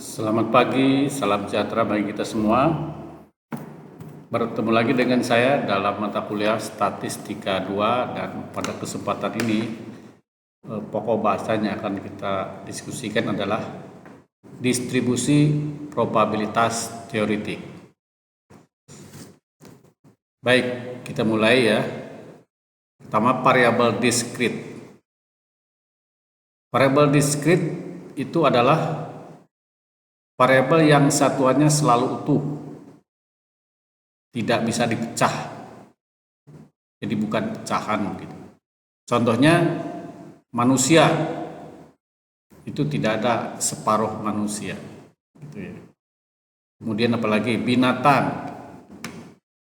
Selamat pagi, salam sejahtera bagi kita semua. Bertemu lagi dengan saya dalam mata kuliah Statistika 2 dan pada kesempatan ini pokok bahasanya akan kita diskusikan adalah distribusi probabilitas teoretik. Baik, kita mulai ya. Pertama, variabel diskrit. Variabel diskrit itu adalah variabel yang satuannya selalu utuh, tidak bisa dipecah, jadi bukan pecahan gitu. Contohnya manusia itu tidak ada separuh manusia gitu ya. Kemudian apalagi binatang,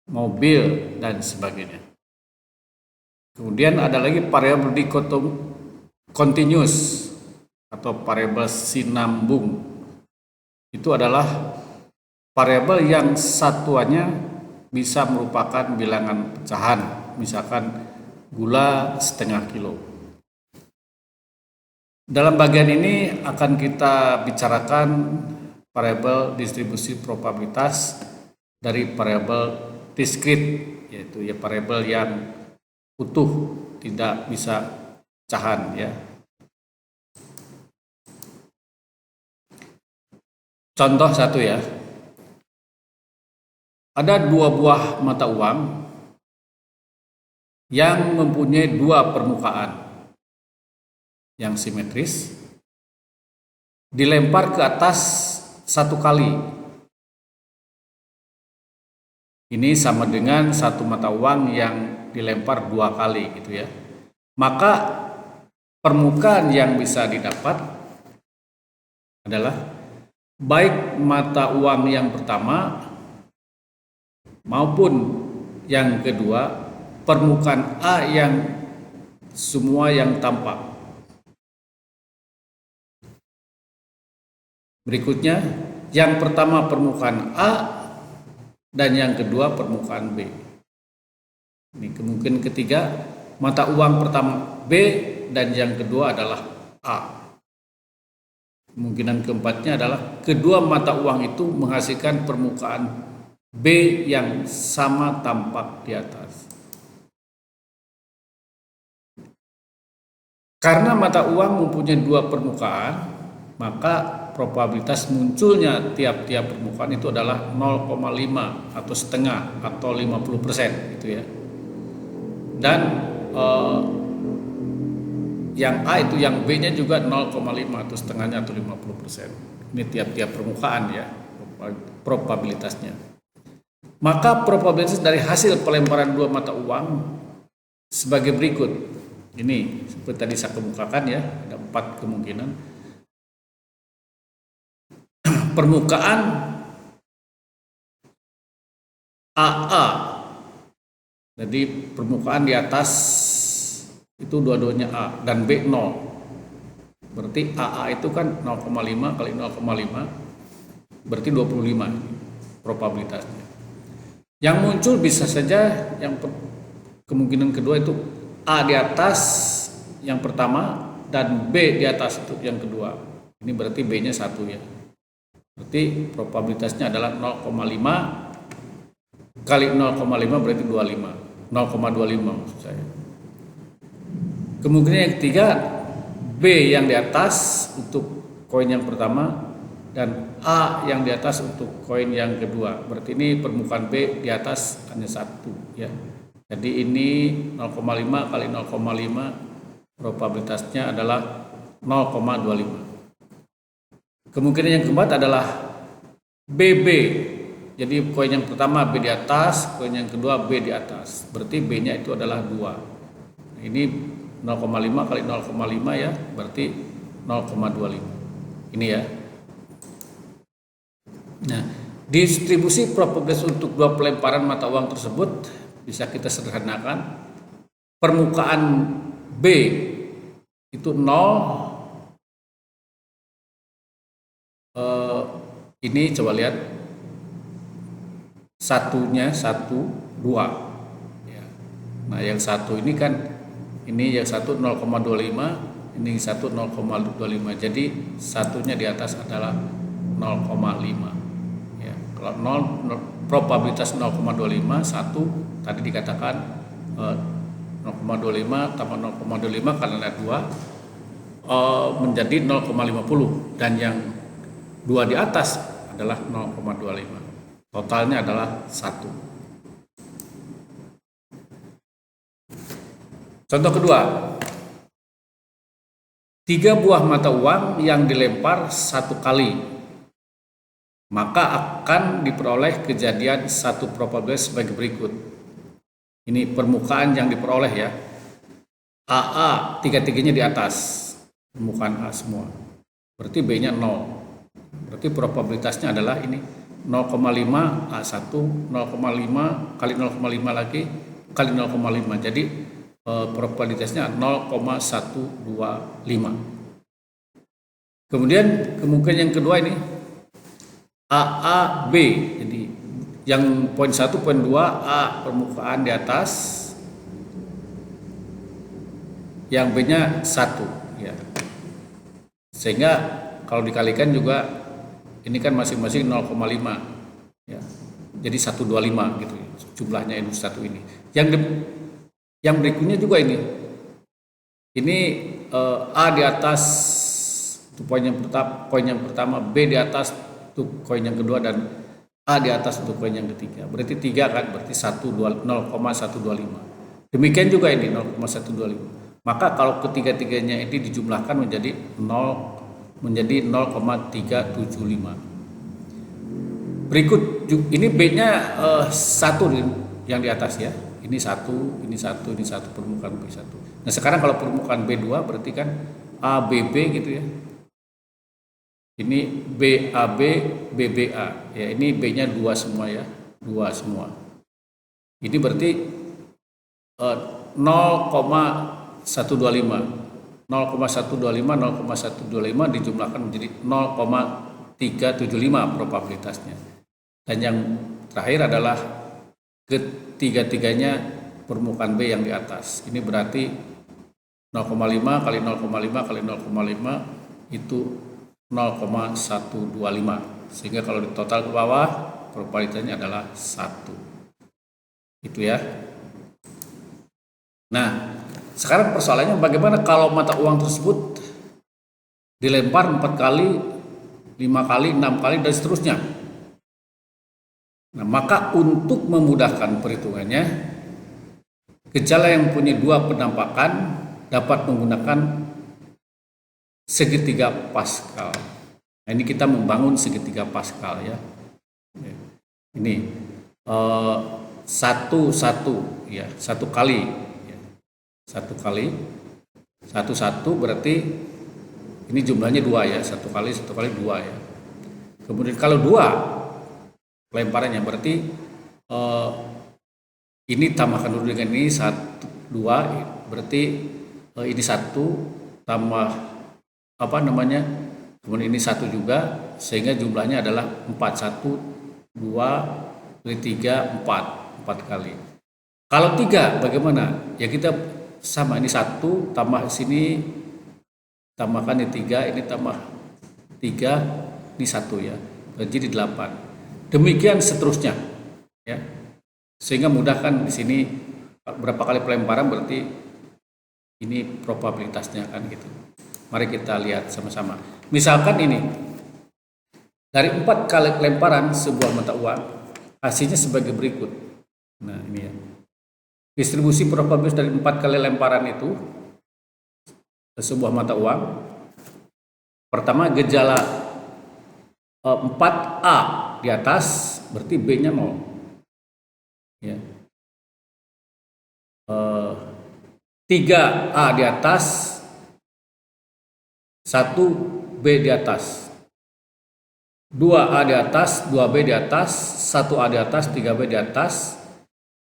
mobil dan sebagainya. Kemudian ada lagi variabel continuous atau variabel sinambung. Itu adalah variabel yang satuannya bisa merupakan bilangan pecahan, misalkan gula setengah kilo. Dalam bagian ini akan kita bicarakan variabel distribusi probabilitas dari variabel diskrit, yaitu ya variabel yang utuh, tidak bisa pecahan ya. Contoh satu ya. Ada dua buah mata uang yang mempunyai dua permukaan yang simetris, dilempar ke atas satu kali. Ini sama dengan satu mata uang yang dilempar dua kali gitu ya. Maka permukaan yang bisa didapat adalah baik mata uang yang pertama maupun yang kedua, permukaan A yang semua yang tampak. Berikutnya, yang pertama permukaan A dan yang kedua permukaan B. Ini kemungkinan ketiga, mata uang pertama B dan yang kedua adalah A. Kemungkinan keempatnya adalah kedua mata uang itu menghasilkan permukaan B yang sama tampak di atas. Karena mata uang mempunyai dua permukaan, maka probabilitas munculnya tiap-tiap permukaan itu adalah 0,5 atau setengah atau 50% gitu ya. Dan yang A itu yang B-nya juga 0,5 atau setengahnya atau 50%. Ini tiap-tiap permukaan ya probabilitasnya. Maka probabilitas dari hasil pelemparan dua mata uang sebagai berikut. Ini seperti tadi saya kemukakan ya, ada 4 kemungkinan. Permukaan AA. Jadi permukaan di atas itu dua-duanya A dan B 0. Berarti AA itu kan 0,5 kali 0,5 berarti 25 probabilitasnya. Yang muncul bisa saja yang kemungkinan kedua itu A di atas yang pertama dan B di atas itu yang kedua. Ini berarti B-nya 1 ya. Berarti probabilitasnya adalah 0,5 kali 0,5 berarti 25. 0,25 maksud saya. Kemungkinan yang ketiga B yang di atas untuk koin yang pertama dan A yang di atas untuk koin yang kedua. Berarti ini permukaan B di atas hanya 1 ya. Jadi ini 0,5 kali 0,5 probabilitasnya adalah 0,25. Kemungkinan yang keempat adalah BB. Jadi koin yang pertama B di atas, koin yang kedua B di atas. Berarti B-nya itu adalah 2. Ini 0,5 kali 0,5 ya, berarti 0,25. Ini ya. Nah, distribusi probabilitas untuk dua pelemparan mata uang tersebut bisa kita sederhanakan. Permukaan B itu 0. Ini coba lihat. Satunya 1, 2. Ya. Nah, yang satu ini kan ini yang satu 0,25, ini satu 0,25. Jadi satunya di atas adalah 0,5 ya. Kalau 0, probabilitas 0,25 1 tadi dikatakan 0,25 tambah 0,25 karena 2 menjadi 0,50 dan yang 2 di atas adalah 0,25. Totalnya adalah 1. Contoh kedua, 3 buah mata uang yang dilempar 1 kali, maka akan diperoleh kejadian 1 probabilitas sebagai berikut. Ini permukaan yang diperoleh ya. AA 3-3-nya di atas, permukaan A semua. Berarti B-nya 0. Berarti probabilitasnya adalah ini 0,5 A1, 0,5 kali 0,5 lagi kali 0,5. Jadi probabilitasnya 0,125. Kemudian kemungkinan yang kedua ini AAB. Jadi yang poin 1, poin 2 A permukaan di atas, yang B-nya 1 ya. Sehingga kalau dikalikan juga ini kan masing-masing 0,5 ya. Jadi 125 gitu ya, jumlahnya ini 1 ini. Yang berikutnya juga ini A di atas itu poin yang pertama, B di atas itu poin yang kedua, dan A di atas untuk poin yang ketiga. Berarti 3 kan, berarti 0,125. Demikian juga ini 0,125. Maka kalau ketiga-tiganya ini dijumlahkan menjadi 0,375. Berikut ini B-nya 1 yang di atas ya. Ini 1, ini 1, ini 1, permukaan B1. Nah sekarang kalau permukaan B2 berarti kan ABB gitu ya. Ini BAB, BBA. Ya ini B-nya 2 semua ya, 2 semua. Ini berarti 0,125, 0,125 dijumlahkan menjadi 0,375 probabilitasnya. Dan yang terakhir adalah ketiga-tiganya permukaan B yang di atas. Ini berarti 0,5 kali 0,5 kali 0,5 itu 0,125. Sehingga kalau di total ke bawah probabilitasnya adalah 1. Itu ya. Nah, sekarang persoalannya bagaimana kalau mata uang tersebut dilempar 4 kali, 5 kali, 6 kali dan seterusnya. Nah, maka untuk memudahkan perhitungannya, gejala yang punya 2 penampakan dapat menggunakan segitiga Pascal. Nah, ini kita membangun segitiga Pascal ya. Ini 1 ya, 1 kali ya. 1 kali 1 berarti ini jumlahnya 2 ya, 1 kali 2 ya. Kemudian kalau 2 lemparannya berarti ini tambahkan dulu dengan ini 1, 2 berarti ini 1 tambah kemudian ini 1 juga, sehingga jumlahnya adalah 4, 1, 2, 3, 4 kali. Kalau 3 bagaimana? Ya kita sama, ini 1 tambah sini, tambahkan ini 3, ini tambah 3, ini 1 ya, jadi 8. Demikian seterusnya ya. Sehingga mudahkan di sini berapa kali pelemparan berarti ini probabilitasnya kan gitu. Mari kita lihat sama-sama. Misalkan ini dari 4 kali lemparan sebuah mata uang hasilnya sebagai berikut. Nah, ini ya. Distribusi probabilitas dari 4 kali lemparan itu sebuah mata uang. Pertama, gejala 4A di atas berarti B-nya 0 ya. 3A di atas, 1B di atas, 2A di atas, 2B di atas, 1A di atas, 3B di atas,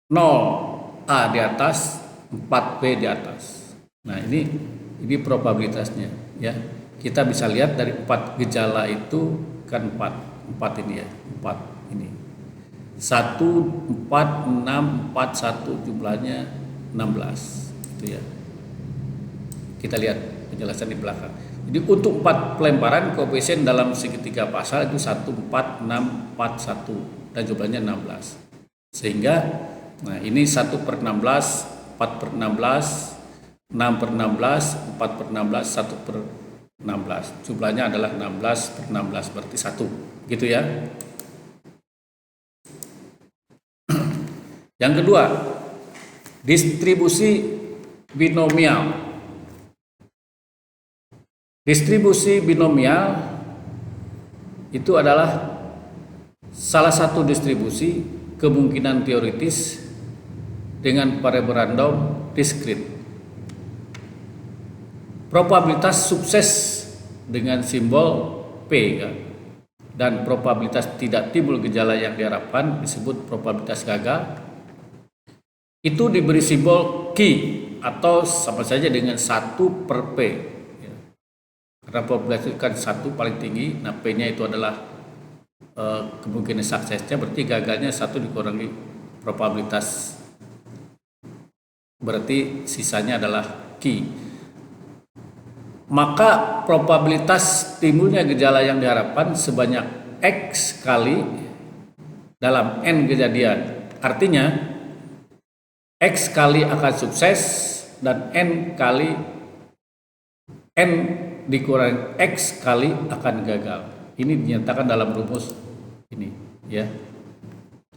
0A di atas, 4B di atas. Nah ini probabilitasnya ya. Kita bisa lihat dari 4 gejala itu kan 4 ini ya, 4 ini 1, 4, 6, 4, 1 jumlahnya 16 itu ya. Kita lihat penjelasan di belakang. Jadi untuk 4 pelemparan koefisien dalam segitiga pasal itu 1, 4, 6, 4, 1 dan jumlahnya 16. Sehingga nah ini 1/16, 4/16, 6/16, 4/16, 1/16. Jumlahnya adalah 16/16 berarti 1. Gitu ya. Yang kedua, distribusi binomial. Distribusi binomial itu adalah salah satu distribusi kemungkinan teoritis dengan variabel random diskrit. Probabilitas sukses dengan simbol P kan? Dan probabilitas tidak timbul gejala yang diharapkan disebut probabilitas gagal. Itu diberi simbol Q atau sama saja dengan 1/P. Karena probabilitas itu kan 1 paling tinggi, nah P-nya itu adalah kemungkinan suksesnya, berarti gagalnya 1 dikurangi probabilitas, berarti sisanya adalah Q. Maka probabilitas timbulnya gejala yang diharapkan sebanyak X kali dalam N kejadian. Artinya X kali akan sukses dan N kali N dikurangi X kali akan gagal. Ini dinyatakan dalam rumus ini ya.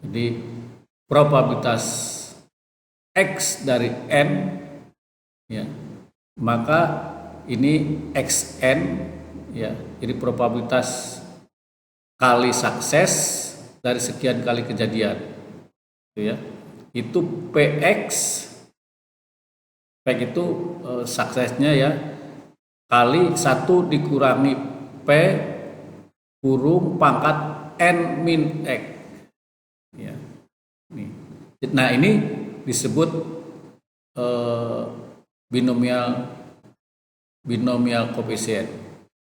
Jadi probabilitas X dari N ya, maka ini XN ya. Jadi probabilitas kali sukses dari sekian kali kejadian gitu ya. Itu PX itu suksesnya ya, kali 1 dikurangi P kurung pangkat N min X ya. Nah ini disebut binomial koefisien.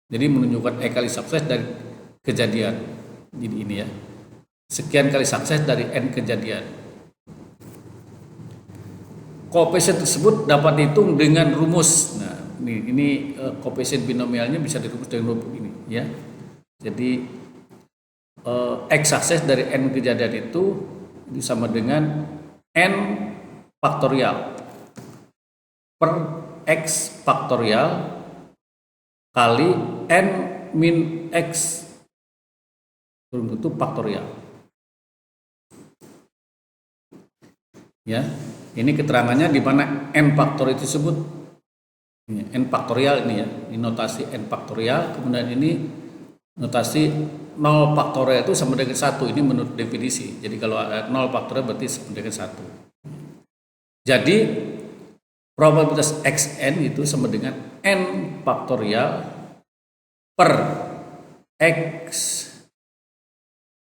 Jadi menunjukkan kali sukses dari kejadian. Jadi ini ya, sekian kali sukses dari N kejadian. Koefisien tersebut dapat dihitung dengan rumus. Nah, ini koefisien binomialnya bisa dirumus dengan rumus ini ya. Jadi X sukses dari N kejadian itu sama dengan N faktorial per X faktorial kali N min X itu faktorial ya. Ini keterangannya di mana N faktorial tersebut, N faktorial ini ya, ini notasi N faktorial, kemudian ini notasi 0 faktorial itu sama dengan 1, ini menurut definisi. Jadi kalau ada 0 faktorial berarti sama dengan 1. Jadi probabilitas Xn itu sama dengan N faktorial per X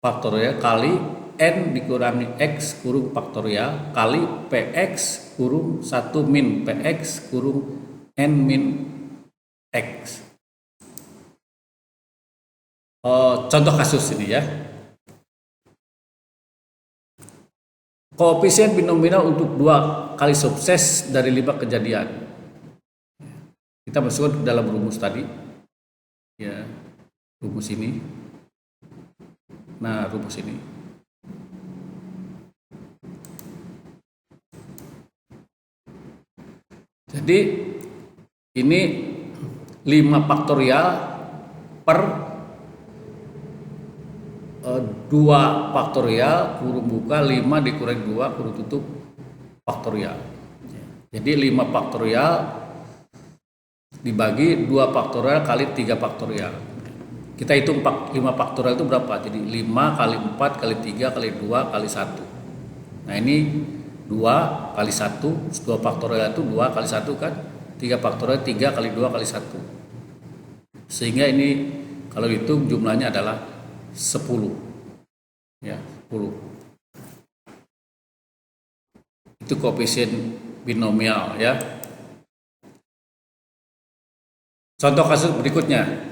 faktorial kali N dikurangi X kurung faktorial kali PX kurung 1 min PX kurung N min X. Contoh kasus ini ya. Koefisien binomial untuk 2 kali sukses dari 5 kejadian. Kita masukkan ke dalam rumus tadi. Ya, rumus ini. Nah, rumus ini. Jadi ini 5 faktorial per 2 faktorial kurung buka 5 dikurangi 2 kurung tutup faktorial. Jadi 5 faktorial dibagi 2 faktorial kali 3 faktorial. Kita hitung 5 faktorial itu berapa? Jadi 5 kali 4 kali 3 kali 2 kali 1. Nah ini 2 kali 1, 2 faktorial itu 2 kali 1 kan, 3 faktorial 3 kali 2 kali 1. Sehingga ini kalau hitung jumlahnya adalah 10. Ya, 10. Itu koefisien binomial ya. Contoh kasus berikutnya.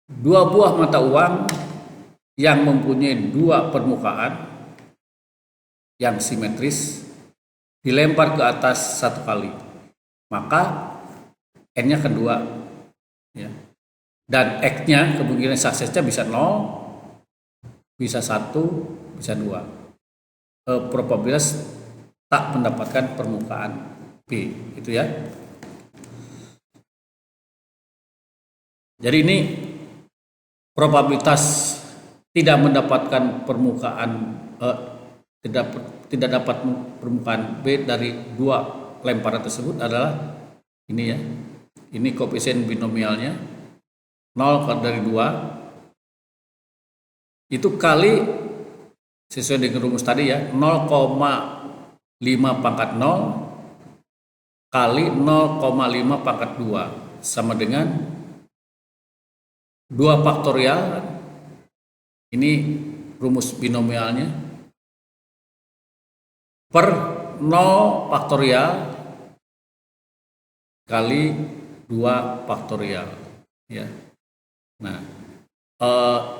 2 buah mata uang yang mempunyai 2 permukaan yang simetris dilempar ke atas 1 kali, maka N-nya kedua, ya. Dan X-nya kemungkinan suksesnya bisa 0, bisa 1, bisa 2. Probabilitas tak mendapatkan permukaan B, itu ya. Jadi ini probabilitas tidak mendapatkan permukaan tidak dapat permukaan B dari dua lemparan tersebut adalah ini ya. Ini koefisien binomialnya 0 dari 2 itu kali sesuai dengan rumus tadi ya 0,5 pangkat 0 kali 0,5 pangkat 2 sama dengan 2 faktorial. Ini rumus binomialnya per 0 faktorial kali 2 faktorial ya. Nah,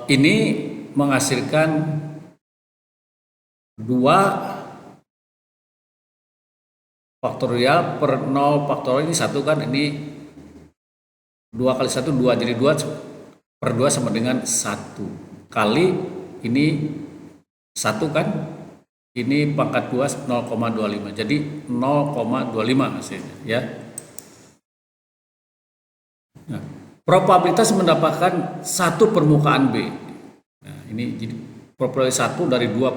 ini menghasilkan 2 faktorial per 0 faktorial ini 1 kan, ini 2 kali 1 2, jadi 2 per 2 sama dengan 1 kali ini 1 kan, ini pangkat 2 0,25, jadi 0,25 hasilnya ya. Nah, probabilitas mendapatkan satu permukaan B. Nah, ini jadi probabilitas 1 dari dua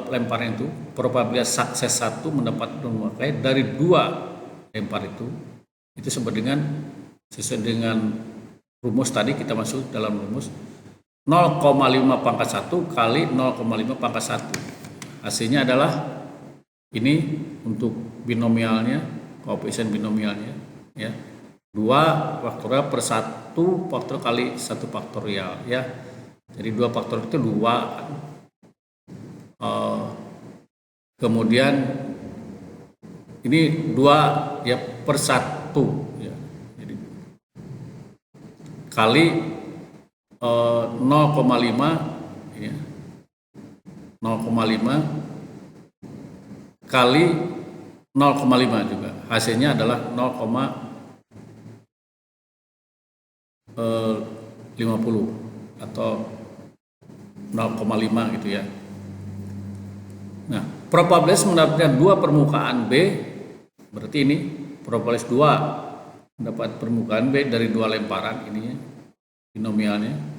lemparan itu, probabilitas sukses 1 mendapat permukaan dari 2 lempar itu sama dengan sesuai dengan rumus tadi, kita masuk dalam rumus 0,5 pangkat 1 kali 0,5 pangkat 1. Hasilnya adalah ini untuk binomialnya, koefisien binomialnya ya. 2 faktorial per 1 faktorial kali 1 faktorial ya. Jadi 2 faktorial itu 2. Kemudian ini 2 ya per 1 ya. Jadi kali 0,5 ya. 0,5 kali 0,5 juga. Hasilnya adalah 0,50 atau 0,5 gitu ya. Nah, probabilitas mendapatkan 2 permukaan B, berarti ini probabilitas 2 mendapat permukaan B dari 2 lemparan ininya, binomialnya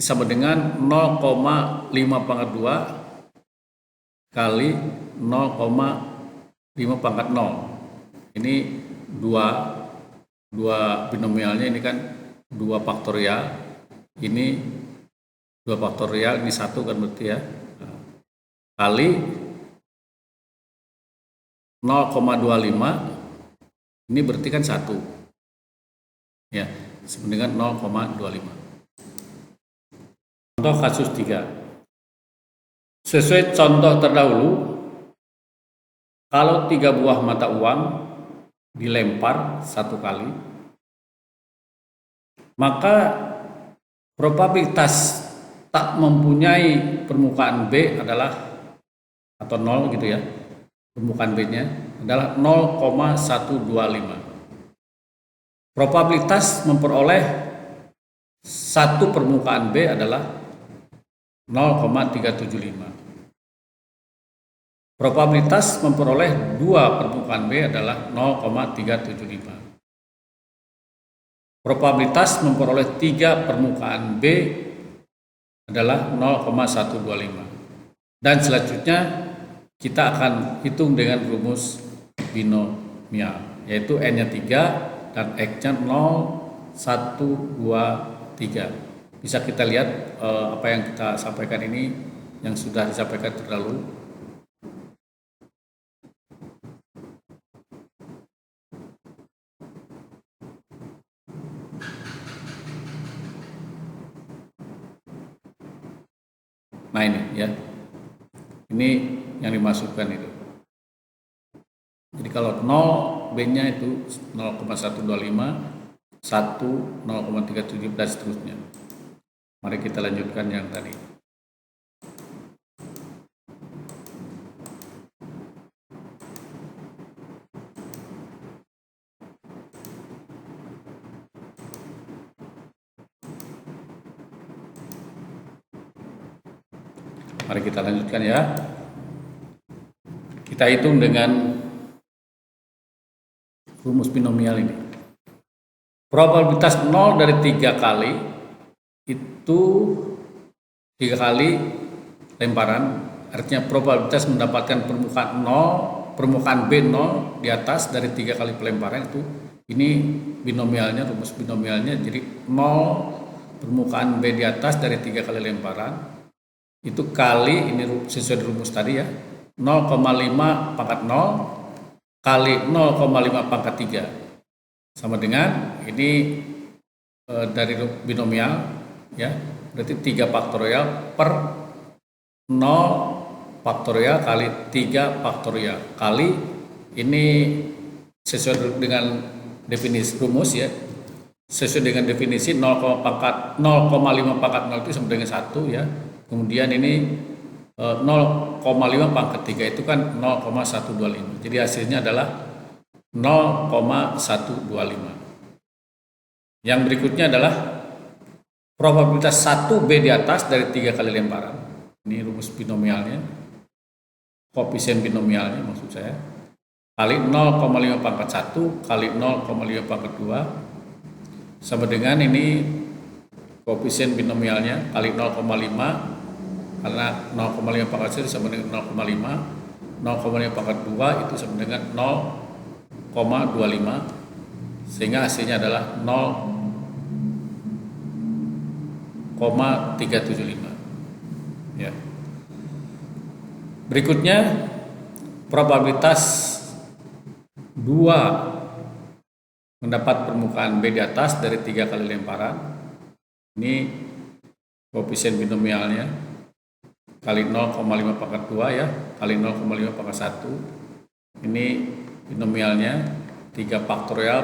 sama dengan 0,5 pangkat 2 kali 0,5 pangkat 0. Ini 2 binomialnya, ini kan 2 faktorial, ini 2 faktorial, ini 1 kan berarti ya, kali 0,25, ini berarti kan 1 ya, sama dengan 0,25. Contoh kasus 3. Sesuai contoh terdahulu, kalau 3 buah mata uang dilempar 1 kali, maka probabilitas tak mempunyai permukaan B adalah, atau 0 gitu ya, permukaan B-nya adalah 0,125. Probabilitas memperoleh satu permukaan B adalah 0,375. Probabilitas memperoleh 2 permukaan B adalah 0,375. Probabilitas memperoleh 3 permukaan B adalah 0,125. Dan selanjutnya kita akan hitung dengan rumus binomial, yaitu N-nya 3 dan X-nya 0, 1, 2, 3. Bisa kita lihat apa yang kita sampaikan ini yang sudah disampaikan terdahulu. Nah ini ya, ini yang dimasukkan itu. Jadi kalau 0 B-nya itu 0,125, 1 0,37 dan seterusnya. Mari kita lanjutkan yang tadi. Mari kita lanjutkan ya. Kita hitung dengan rumus binomial ini. Probabilitas 0 dari 3 kali itu 3 kali lemparan, artinya probabilitas mendapatkan permukaan 0, permukaan B 0 di atas dari 3 kali pelemparan itu, ini binomialnya, rumus binomialnya. Jadi 0 permukaan B di atas dari 3 kali lemparan itu kali, ini sesuai rumus tadi ya, 0,5 pangkat 0 kali 0,5 pangkat 3 sama dengan ini dari binomial ya, berarti 3 faktorial per 0 faktorial kali 3 faktorial kali ini sesuai dengan definisi rumus ya, sesuai dengan definisi 0,5 pangkat 0 itu sama dengan 1 ya. Kemudian ini 0,5 pangkat 3 itu kan 0,125. Jadi hasilnya adalah 0,125. Yang berikutnya adalah probabilitas 1B di atas dari 3 kali lemparan. Ini rumus binomialnya, koefisien binomialnya maksud saya, kali 0,5 pangkat 1 kali 0,5 pangkat 2 sama dengan ini koefisien binomialnya kali 0,5, karena 0,5 pangkat 1 sama dengan 0,5, 0,5 pangkat 2 itu sama dengan 0,25, sehingga hasilnya adalah 0,375 ya. Berikutnya probabilitas 2 mendapat permukaan B di atas dari 3 kali lemparan, ini koefisien binomialnya kali 0,5 pangkat 2 ya, kali 0,5 pangkat 1, ini binomialnya 3 faktorial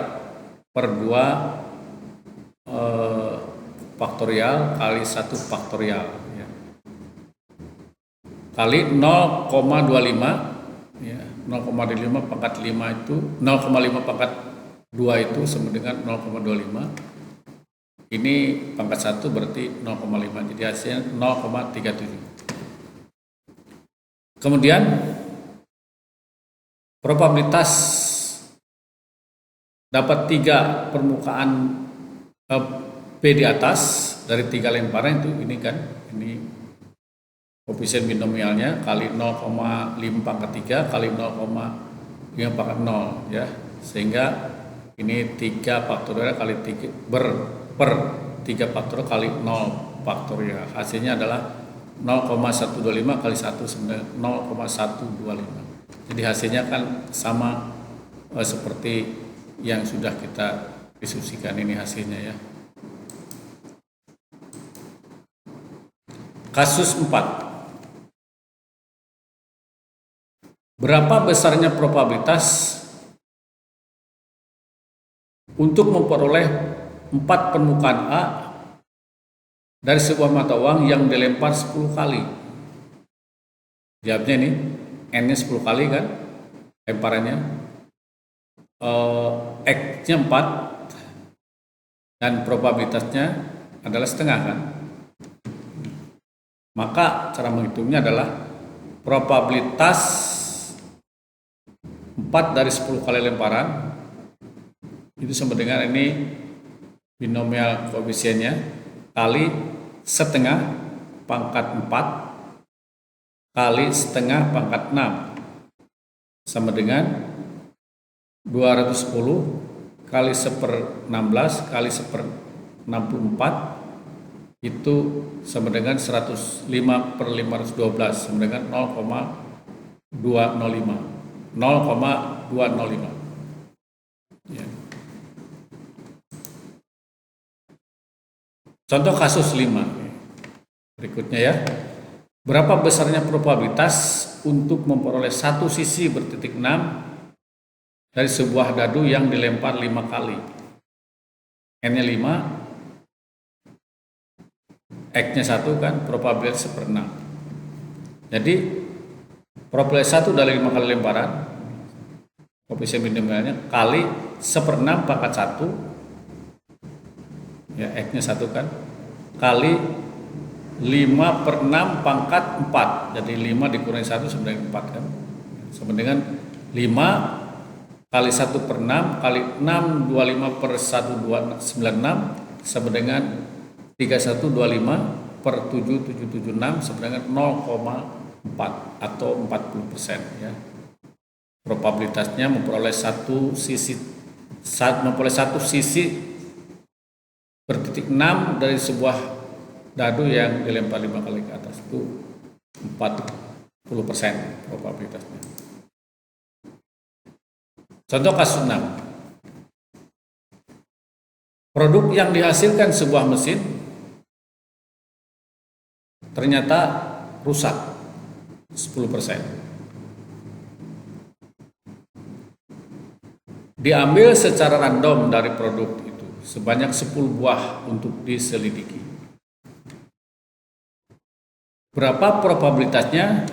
per 2 faktorial kali 1 faktorial ya, kali 0,25 ya, 0,25 pangkat 5 itu 0,5 pangkat 2 itu sama dengan 0,25, ini pangkat 1 berarti 0,5, jadi hasilnya 0,37. Kemudian probabilitas dapat 3 permukaan B di atas dari 3 lemparan itu, ini kan, ini koefisien binomialnya kali 0,5 pangkat 3 kali 0,5 pangkat 0 ya, sehingga ini 3 faktorial kali 3 per 3 faktorial kali 0 faktorial, hasilnya adalah 0,125 kali 1 sebenarnya 0,125. Jadi hasilnya kan sama seperti yang sudah kita diskusikan, ini hasilnya ya. Kasus 4. Berapa besarnya probabilitas untuk memperoleh 4 permukaan A dari sebuah mata uang yang dilempar 10 kali? Jawabnya ini, N-nya 10 kali kan lemparannya, X-nya 4 dan probabilitasnya adalah setengah kan. Maka cara menghitungnya adalah probabilitas 4 dari 10 kali lemparan itu sama dengan ini binomial koefisiennya kali setengah pangkat 4 kali setengah pangkat 6 sama dengan 210 kali 1/16 kali 1/64 itu sama dengan 105/512 sama dengan 0,205 ya. Contoh kasus 5 berikutnya ya. Berapa besarnya probabilitas untuk memperoleh satu sisi bertitik 6 dari sebuah dadu yang dilempar 5 kali? N-nya 5, X-nya 1 kan, probabilitas 1/6. Jadi probabilitas 1 dari 5 kali lemparan, koefisien minimalnya kali 1/6 pangkat 1 ya, X-nya 1 kan, kali 5/6 pangkat 4. Jadi 5 dikurangi 1 sama dengan 4 kan. Sama dengan 5 kali 1/6 kali 6 25 per 1,296 sama dengan 3125 per 7,776 sama dengan 0,4 atau 40% ya. Probabilitasnya memperoleh satu sisi bertitik 6 dari sebuah dadu yang dilempar 5 kali ke atas itu 40% probabilitasnya. Contoh kasus 6. Produk yang dihasilkan sebuah mesin ternyata rusak 10%. Diambil secara random dari produk itu sebanyak 10 buah untuk diselidiki. Berapa probabilitasnya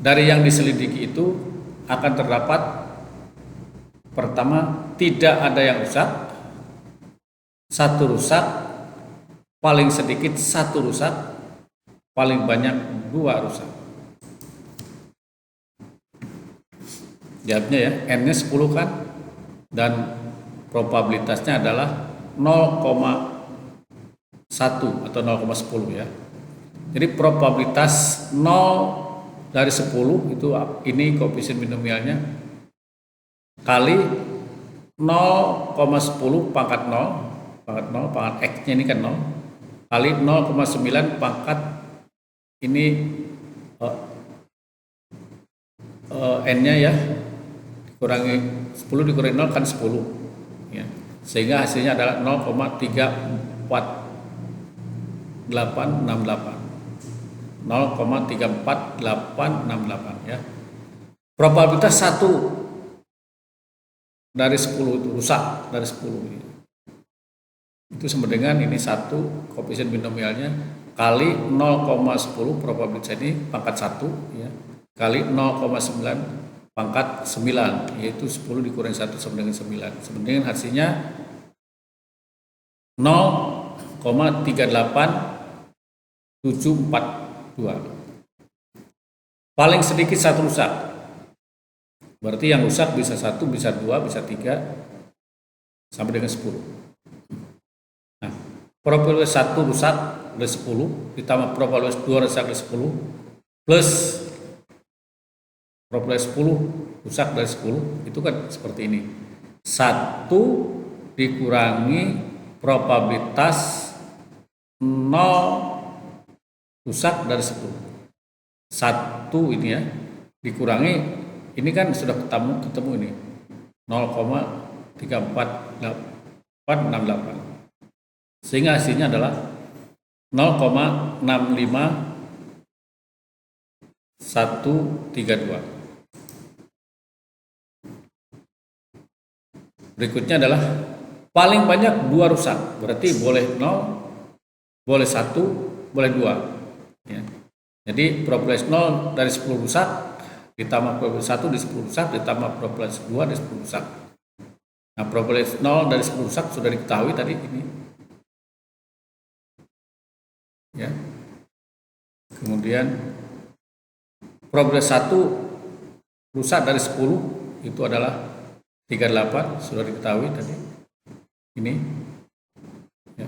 dari yang diselidiki itu akan terdapat pertama tidak ada yang rusak, satu rusak, paling sedikit satu rusak, paling banyak 2 rusak. Jawabnya ya, N-nya 10 kan, dan probabilitasnya adalah 0,1 atau 0,10 ya. Jadi probabilitas 0 dari 10 itu ini koefisien binomialnya kali 0,10 pangkat 0 pangkat X-nya ini kan 0 kali 0,9 pangkat ini N-nya ya, dikurangi 10 dikurangi 0 kan 10 ya. Sehingga hasilnya adalah 0,34868 ya. Probabilitas 1 dari 10 itu rusak dari 10 itu sama dengan ini 1 koefisien binomialnya kali 0,10 probabilitas ini pangkat 1 ya, kali 0,9 pangkat 9, yaitu 10 dikurangi 1 sama dengan 9. Sama dengan hasilnya 0,38742. Paling sedikit 1 rusak. Berarti yang rusak bisa 1, bisa 2, bisa 3 sampai dengan 10. Nah, probabilitas 1 rusak dari 10 ditambah probabilitas 2 rusak dari 10 plus probabilitas 10 rusak dari 10 itu kan seperti ini. 1 dikurangi probabilitas 0 rusak dari 10. 1 ini ya dikurangi ini kan sudah ketemu ini 0,34868 sehingga hasilnya adalah 0,65132. Berikutnya adalah paling banyak 2 rusak, berarti boleh 0, boleh 1, boleh 2 ya. Jadi probabilitas 0 dari 10 rusak ditambah probabilitas 1 di 10 rusak ditambah probabilitas 2 di 10 rusak. Nah, probabilitas 0 dari 10 rusak sudah diketahui tadi ini ya. Kemudian probabilitas 1 rusak dari 10 itu adalah 38, sudah diketahui tadi ini ya.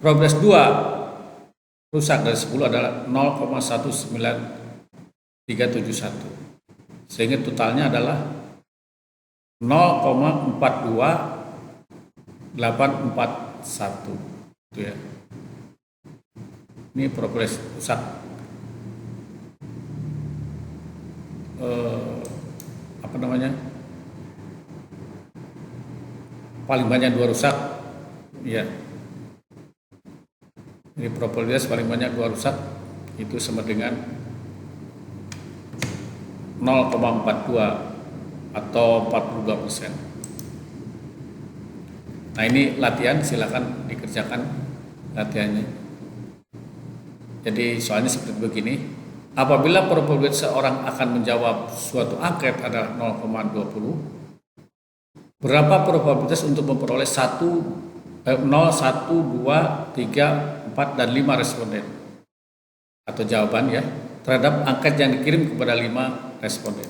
Probabilitas 2 rusak dari 10 adalah 0,19371 sehingga totalnya adalah 0,42841 itu ya. Ini probabilitas rusak paling banyak 2 rusak ya. Ini probabilitas paling banyak 2 rusak itu sama dengan 0,42 atau 42%. Nah, ini latihan, silakan dikerjakan latihannya. Jadi soalnya seperti begini. Apabila probabilitas seorang akan menjawab suatu angket adalah 0,20, berapa probabilitas untuk memperoleh 0, 1, 2, 3, 4, dan 5 responden atau jawaban ya terhadap angket yang dikirim kepada 5 responden.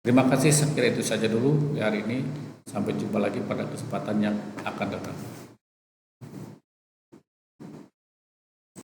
Terima kasih, saya kira itu saja dulu di hari ini. Sampai jumpa lagi pada kesempatan yang akan datang.